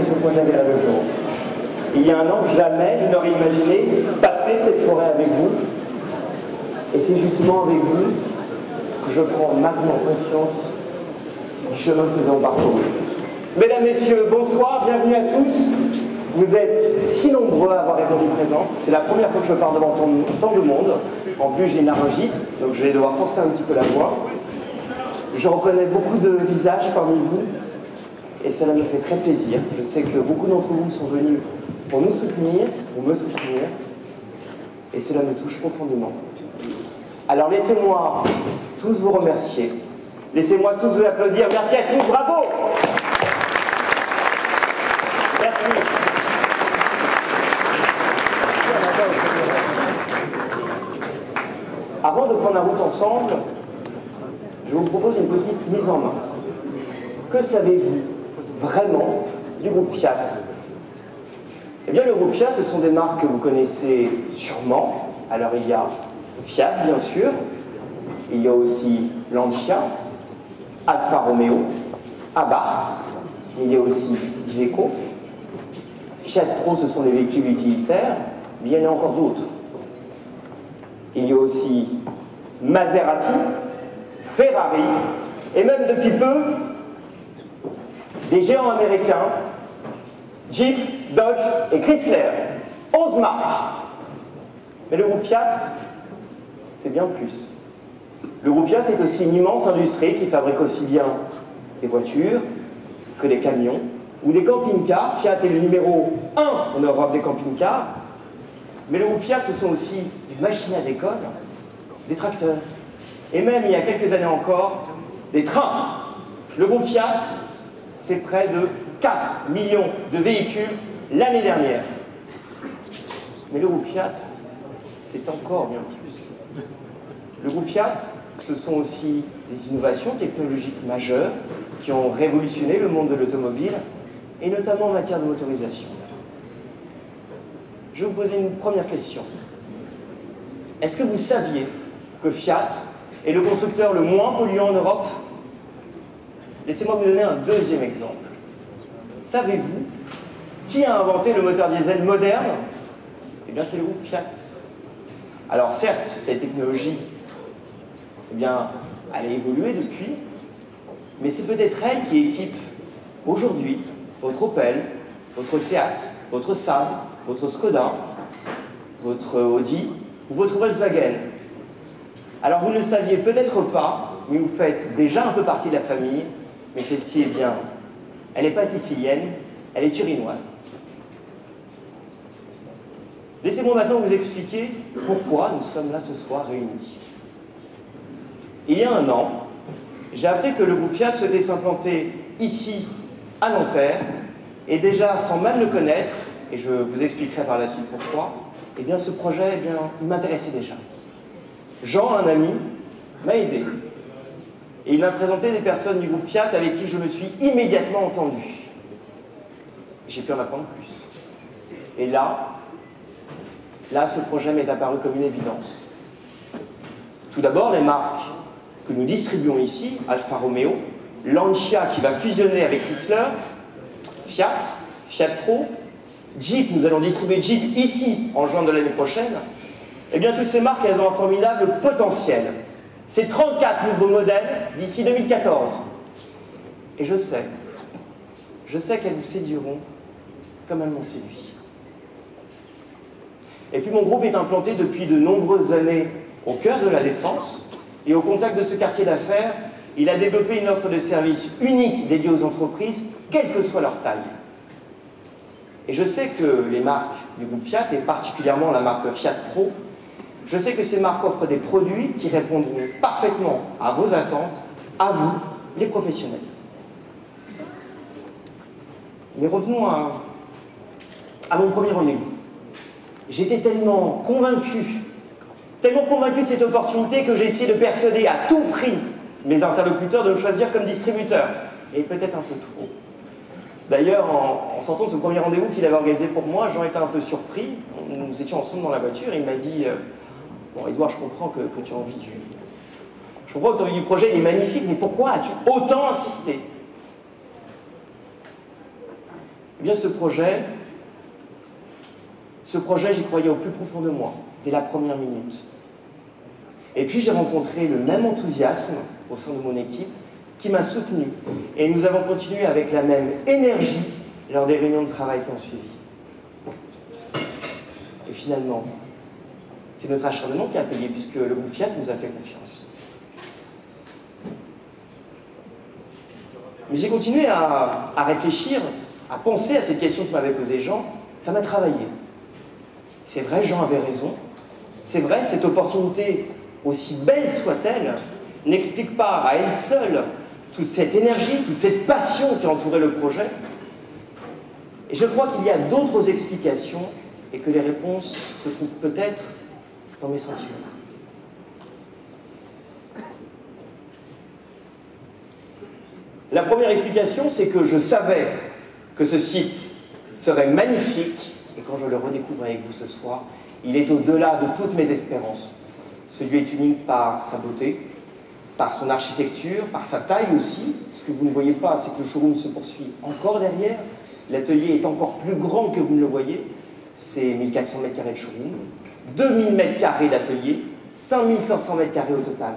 ce projet verrait le jour. Il y a un an, jamais je n'aurais imaginé passer cette soirée avec vous. Et c'est justement avec vous que je prends maintenant conscience du chemin que nous avons parcouru. Mesdames, Messieurs, bonsoir, bienvenue à tous. Vous êtes si nombreux à avoir répondu présent. C'est la première fois que je parle devant tant de monde. En plus, j'ai une laryngite, donc je vais devoir forcer un petit peu la voix. Je reconnais beaucoup de visages parmi vous, et cela me fait très plaisir. Je sais que beaucoup d'entre vous sont venus pour nous soutenir, pour me soutenir, et cela me touche profondément. Alors laissez-moi tous vous remercier. Laissez-moi tous vous applaudir. Merci à tous, bravo! Merci. Avant de prendre la route ensemble, je vous propose une petite mise en main. Que savez-vous vraiment du groupe Fiat? Eh bien, le groupe Fiat, ce sont des marques que vous connaissez sûrement. Alors, il y a Fiat, bien sûr. Il y a aussi Lancia, Alfa Romeo, Abarth. Il y a aussi Iveco. Fiat Pro, ce sont les véhicules utilitaires. Mais il y en a encore d'autres. Il y a aussi Maserati, Ferrari, et même depuis peu, des géants américains, Jeep, Dodge et Chrysler. 11 marques. Mais le groupe Fiat, c'est bien plus. Le groupe Fiat, c'est aussi une immense industrie qui fabrique aussi bien des voitures que des camions ou des camping-cars. Fiat est le numéro 1 en Europe des camping-cars. Mais le groupe Fiat, ce sont aussi des machines à décolle, des tracteurs, et même, il y a quelques années encore, des trains. Le groupe Fiat, c'est près de 4 millions de véhicules l'année dernière. Mais le groupe Fiat, c'est encore bien plus. Le groupe Fiat, ce sont aussi des innovations technologiques majeures qui ont révolutionné le monde de l'automobile, et notamment en matière de motorisation. Je vais vous poser une première question. Est-ce que vous saviez que Fiat est le constructeur le moins polluant en Europe? Laissez-moi vous donner un deuxième exemple. Savez-vous qui a inventé le moteur diesel moderne? Eh bien, c'est le groupe Fiat. Alors certes, cette technologie, eh bien, elle a évolué depuis, mais c'est peut-être elle qui équipe aujourd'hui votre Opel, votre Seat, votre Saab, votre Skoda, votre Audi ou votre Volkswagen. Alors vous ne le saviez peut-être pas, mais vous faites déjà un peu partie de la famille, mais celle-ci est bien, elle n'est pas sicilienne, elle est turinoise. Laissez-moi maintenant vous expliquer pourquoi nous sommes là ce soir réunis. Il y a un an, j'ai appris que le groupe Fiat souhaitait s'implanter ici, à Nanterre, et déjà sans même le connaître, et je vous expliquerai par la suite pourquoi, eh bien ce projet, eh bien, il m'intéressait déjà. Jean, un ami, m'a aidé. Et il m'a présenté des personnes du groupe Fiat avec qui je me suis immédiatement entendu. J'ai pu en apprendre plus. Et là, ce projet m'est apparu comme une évidence. Tout d'abord, les marques que nous distribuons ici, Alfa Romeo, Lancia qui va fusionner avec Chrysler, Fiat, Fiat Pro, Jeep, nous allons distribuer Jeep ici en juin de l'année prochaine. Eh bien, toutes ces marques, elles ont un formidable potentiel. C'est 34 nouveaux modèles d'ici 2014. Et je sais qu'elles vous séduiront comme elles m'ont séduit. Et puis mon groupe est implanté depuis de nombreuses années au cœur de la Défense, et au contact de ce quartier d'affaires, il a développé une offre de services unique dédiée aux entreprises, quelle que soit leur taille. Et je sais que les marques du groupe Fiat, et particulièrement la marque Fiat Pro, je sais que ces marques offrent des produits qui répondront parfaitement à vos attentes, à vous, les professionnels. Mais revenons à mon premier rendez-vous. J'étais tellement convaincu de cette opportunité que j'ai essayé de persuader à tout prix mes interlocuteurs de me choisir comme distributeur. Et peut-être un peu trop. D'ailleurs, en sortant de ce premier rendez-vous qu'il avait organisé pour moi, Jean était un peu surpris. Nous étions ensemble dans la voiture et il m'a dit « Bon, Edouard, je comprends que tu as envie du... Je comprends que tu as envie du projet, il est magnifique, mais pourquoi as-tu autant insisté ?» Eh bien, ce projet, j'y croyais au plus profond de moi, dès la première minute. Et puis, j'ai rencontré le même enthousiasme au sein de mon équipe qui m'a soutenu. Et nous avons continué avec la même énergie lors des réunions de travail qui ont suivi. Et finalement, c'est notre acharnement qui a payé, puisque le groupe Fiat nous a fait confiance. Mais j'ai continué à réfléchir, à penser à cette question que m'avait posée Jean. Ça m'a travaillé. C'est vrai, Jean avait raison. C'est vrai, cette opportunité, aussi belle soit-elle, n'explique pas à elle seule toute cette énergie, toute cette passion qui entourait le projet. Et je crois qu'il y a d'autres explications et que les réponses se trouvent peut-être dans mes sentiments. La première explication, c'est que je savais que ce site serait magnifique, et quand je le redécouvre avec vous ce soir, il est au-delà de toutes mes espérances. Ce lieu est unique par sa beauté, par son architecture, par sa taille aussi. Ce que vous ne voyez pas, c'est que le showroom se poursuit encore derrière. L'atelier est encore plus grand que vous ne le voyez. C'est 1400 m² de showroom, 2000 m² d'atelier, 5500 m² au total.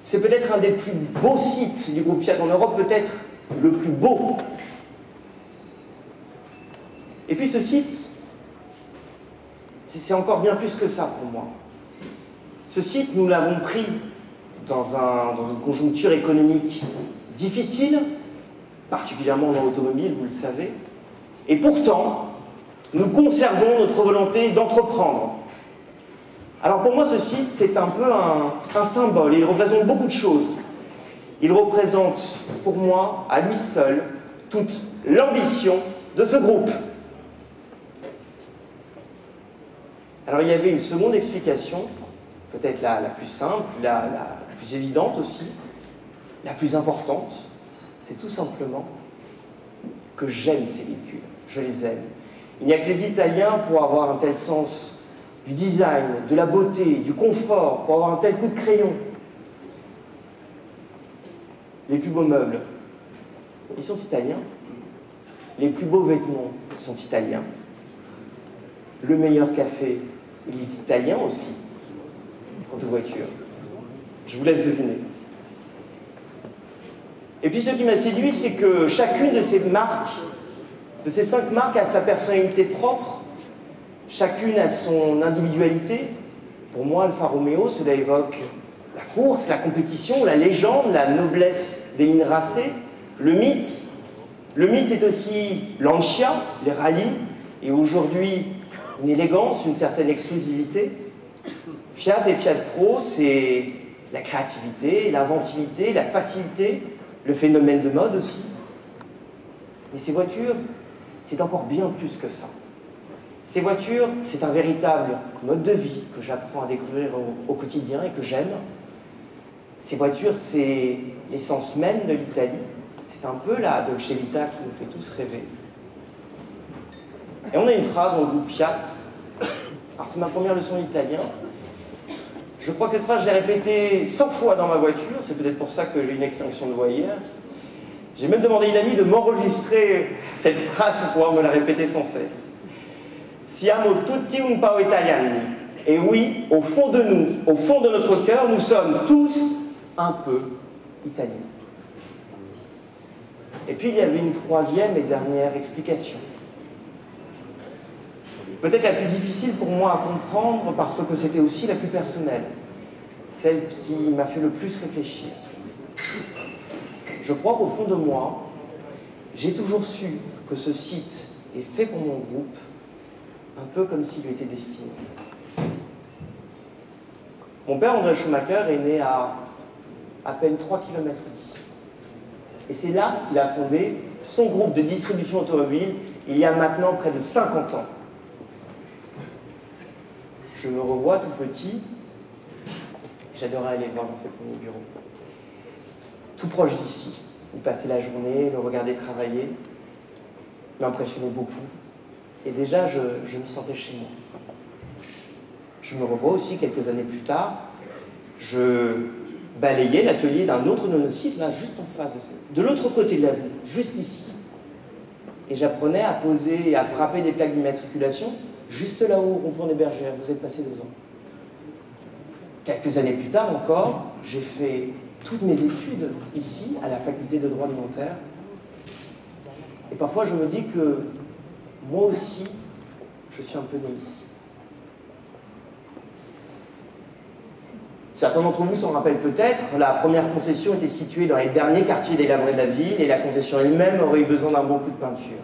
C'est peut-être un des plus beaux sites du groupe Fiat en Europe, peut-être le plus beau. Et puis ce site, c'est encore bien plus que ça pour moi. Ce site, nous l'avons pris dans une conjoncture économique difficile, particulièrement dans l'automobile, vous le savez. Et pourtant, nous conservons notre volonté d'entreprendre. Alors pour moi, ce site, c'est un peu un symbole. Il représente beaucoup de choses. Il représente, pour moi, à lui seul, toute l'ambition de ce groupe. Alors il y avait une seconde explication, peut-être la plus simple, la plus évidente aussi, la plus importante. C'est tout simplement que j'aime ces véhicules. Je les aime. Il n'y a que les Italiens pour avoir un tel sens du design, de la beauté, du confort, pour avoir un tel coup de crayon. Les plus beaux meubles, ils sont italiens. Les plus beaux vêtements, ils sont italiens. Le meilleur café, il est italien aussi. Quant aux voitures, je vous laisse deviner. Et puis ce qui m'a séduit, c'est que chacune de ces marques, de ces 5 marques, a sa personnalité propre. Chacune a son individualité. Pour moi, Alfa Romeo, cela évoque la course, la compétition, la légende, la noblesse des lignes racées, le mythe. Le mythe, c'est aussi Lancia, les rallyes, et aujourd'hui, une élégance, une certaine exclusivité. Fiat et Fiat Pro, c'est la créativité, l'inventivité, la facilité, le phénomène de mode aussi. Mais ces voitures, c'est encore bien plus que ça. Ces voitures, c'est un véritable mode de vie que j'apprends à découvrir au quotidien et que j'aime. Ces voitures, c'est l'essence même de l'Italie. C'est un peu la Dolce Vita qui nous fait tous rêver. Et on a une phrase dans le groupe Fiat. Alors c'est ma première leçon d'italien. Je crois que cette phrase, je l'ai répétée 100 fois dans ma voiture. C'est peut-être pour ça que j'ai une extinction de voix hier. J'ai même demandé à une amie de m'enregistrer cette phrase pour pouvoir me la répéter sans cesse. Siamo tutti un po' italiani. Et oui, au fond de nous, au fond de notre cœur, nous sommes tous un peu italiens. Et puis il y avait une troisième et dernière explication. Peut-être la plus difficile pour moi à comprendre parce que c'était aussi la plus personnelle. Celle qui m'a fait le plus réfléchir. Je crois qu'au fond de moi, j'ai toujours su que ce site est fait pour mon groupe, un peu comme s'il lui était destiné. Mon père, André Schumacher, est né à peine 3 km d'ici. Et c'est là qu'il a fondé son groupe de distribution automobile, il y a maintenant près de 50 ans. Je me revois tout petit, j'adorais aller voir dans ses premiers bureaux. Tout proche d'ici, y passer la journée, le regarder travailler, m'impressionnait beaucoup. Et déjà, je m'y sentais chez moi. Je me revois aussi quelques années plus tard, je balayais l'atelier d'un autre de nos sites, là, juste en face de l'autre côté de l'avenue, juste ici. et j'apprenais à poser et à frapper des plaques d'immatriculation juste là-haut, au rond-point des Bergères. Vous êtes passé devant. Quelques années plus tard encore, j'ai fait toutes mes études ici, à la faculté de droit de Nanterre. Et parfois, je me dis que moi aussi, je suis un peu né ici. Certains d'entre vous s'en rappellent peut-être, la première concession était située dans les derniers quartiers délabrés de la ville et la concession elle-même aurait eu besoin d'un bon coup de peinture.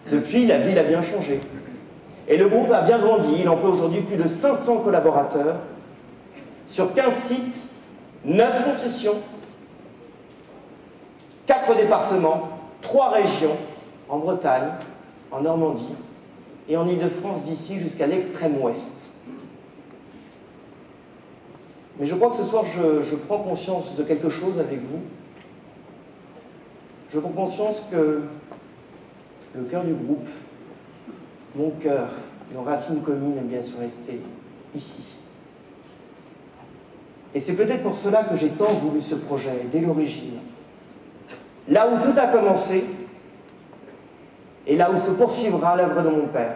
Depuis, la ville a bien changé. Et le groupe a bien grandi, il emploie aujourd'hui plus de 500 collaborateurs sur 15 sites, 9 concessions, 4 départements, 3 régions, en Bretagne, en Normandie et en Île-de-France d'ici jusqu'à l'extrême ouest. Mais je crois que ce soir, je prends conscience de quelque chose avec vous. Je prends conscience que le cœur du groupe, mon cœur, nos racines communes, eh bien, sont restées ici. Et c'est peut-être pour cela que j'ai tant voulu ce projet, dès l'origine. Là où tout a commencé, et là où se poursuivra l'œuvre de mon père.